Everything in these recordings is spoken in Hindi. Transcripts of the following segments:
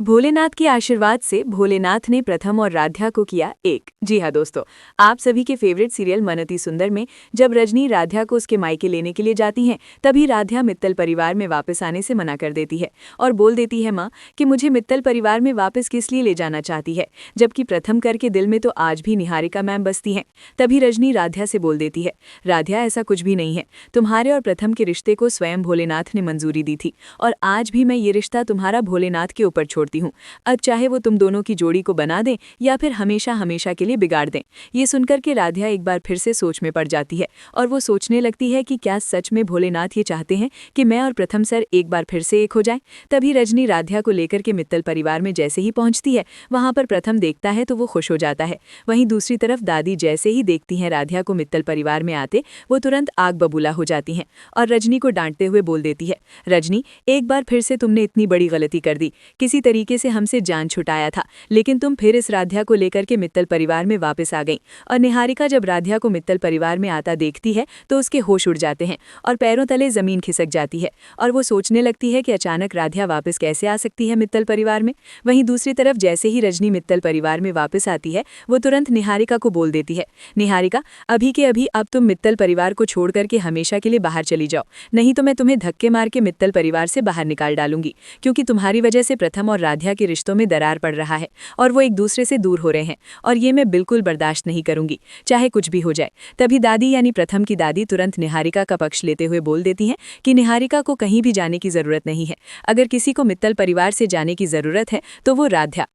भोलेनाथ के आशीर्वाद से भोलेनाथ ने प्रथम और राध्या को किया एक। जी हाँ दोस्तों, आप सभी के फेवरेट सीरियल मन अति सुंदर में जब रजनी राध्या को उसके मायके लेने के लिए जाती हैं, तभी राध्या मित्तल परिवार में वापस आने से मना कर देती है और बोल देती है माँ कि मुझे मित्तल परिवार में वापस किस लिए ले जाना चाहती है, जबकि प्रथम कर के दिल में तो आज भी निहारिका मैम बसती हैं। तभी रजनी राध्या से बोल देती है, राध्या ऐसा कुछ भी नहीं है, तुम्हारे और प्रथम के रिश्ते को स्वयं भोलेनाथ ने मंजूरी दी थी और आज भी मैं ये रिश्ता तुम्हारा भोलेनाथ के ऊपर छोड़ती हूँ। अब चाहे वो तुम दोनों की जोड़ी को बना दें या फिर हमेशा हमेशा के लिए बिगाड़ दें। ये सुनकर के राध्या एक बार फिर से सोच में पड़ जाती है और वो सोचने लगती है कि क्या सच में भोलेनाथ ये चाहते हैं कि मैं और प्रथम सर एक बार फिर से एक हो जाएं। तभी रजनी राध्या को लेकर के मित्तल परिवार में जैसे ही पहुंचती है, वहां पर प्रथम देखता है तो वो खुश हो जाता है। वहीं दूसरी तरफ दादी जैसे ही देखती हैं राध्या को मित्तल परिवार में आते, वो तुरंत आग बबूला हो जाती हैं और रजनी को डांटते हुए बोल देती है, रजनी एक बार फिर से तुमने इतनी बड़ी गलती कर दी, किसी तरीके से हमसे जान छुटाया था, लेकिन तुम फिर इस राध्या को लेकर के मित्तल परिवार में वापस आ गई। और निहारिका जब राध्या को मित्तल परिवार में आता देखती है तो उसके होश उड़ जाते हैं और पैरों तले जमीन खिसक जाती है और वो सोचने लगती है कि अचानक राध्या वापस कैसे आ सकती है मित्तल परिवार में। वहीं दूसरी तरफ जैसे ही रजनी मित्तल परिवार में वापस आती है, वो तुरंत निहारिका को बोल देती है, निहारिका अभी के अभी अब तुम मित्तल परिवार को छोड़ करके हमेशा के लिए बाहर चली जाओ, नहीं तो मैं तुम्हें धक्के मार के मित्तल परिवार से बाहर निकाल डालूंगी, क्योंकि तुम्हारी वजह से प्रथम और राध्या के रिश्तों में दरार पड़ रहा है और वो एक दूसरे से दूर हो रहे हैं और ये मैं बिल्कुल बर्दाश्त नहीं करूंगी, चाहे कुछ भी हो जाए। तभी दादी यानी प्रथम की दादी तुरंत निहारिका का पक्ष लेते हुए बोल देती हैं कि निहारिका को कहीं भी जाने की जरूरत नहीं है, अगर किसी को मित्तल परिवार से जाने की जरूरत है तो वो राध्या।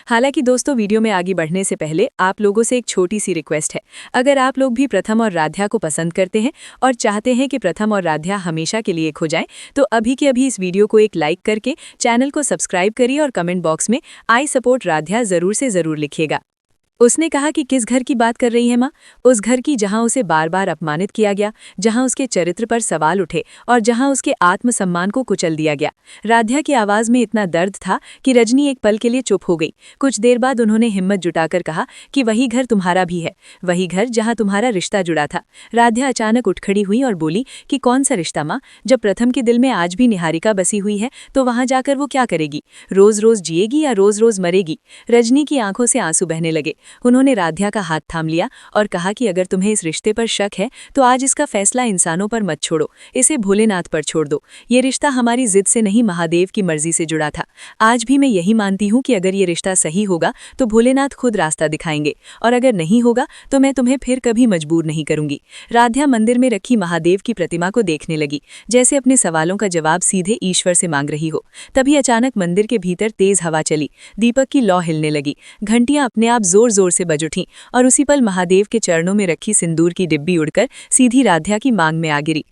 हालांकि दोस्तों, वीडियो में आगे बढ़ने से पहले आप लोगों से एक छोटी सी रिक्वेस्ट है। अगर आप लोग भी प्रथम और राध्या को पसंद करते हैं और चाहते हैं कि प्रथम और राध्या हमेशा के लिए एक हो जाएं, तो अभी के अभी इस वीडियो को एक लाइक करके चैनल को सब्सक्राइब करिए और कमेंट बॉक्स में आई सपोर्ट राध्या जरूर से जरूर लिखिएगा। उसने कहा कि किस घर की बात कर रही है माँ? उस घर की जहां उसे बार बार अपमानित किया गया, जहां उसके चरित्र पर सवाल उठे और जहां उसके आत्मसम्मान को कुचल दिया गया। राध्या की आवाज में इतना दर्द था कि रजनी एक पल के लिए चुप हो गई। कुछ देर बाद उन्होंने हिम्मत जुटाकर कहा कि वही घर तुम्हारा भी है, वही घर जहाँ तुम्हारा रिश्ता जुड़ा था। राध्या अचानक उठ खड़ी हुई और बोली कि कौन सा रिश्ता माँ? जब प्रथम के दिल में आज भी निहारिका बसी हुई है तो वहां जाकर वो क्या करेगी? रोज रोज जिएगी या रोज रोज मरेगी? रजनी की आंखों से आंसू बहने लगे। उन्होंने राध्या का हाथ थाम लिया और कहा कि अगर तुम्हें इस रिश्ते पर शक है तो आज इसका फैसला इंसानों पर मत छोड़ो, इसे भोलेनाथ पर छोड़ दो। ये रिश्ता हमारी जिद से नहीं, महादेव की मर्जी से जुड़ा था। आज भी मैं यही मानती हूँ कि अगर ये रिश्ता सही होगा तो भोलेनाथ खुद रास्ता दिखाएंगे और अगर नहीं होगा तो मैं तुम्हें फिर कभी मजबूर नहीं करूंगी। राध्या मंदिर में रखी महादेव की प्रतिमा को देखने लगी, जैसे अपने सवालों का जवाब सीधे ईश्वर से मांग रही हो। तभी अचानक मंदिर के भीतर तेज हवा चली, दीपक की लौ हिलने लगी, घंटियां अपने आप जोर जोर से बज उठीं और उसी पल महादेव के चरणों में रखी सिंदूर की डिब्बी उड़कर सीधी राध्या की मांग में आ गिरी।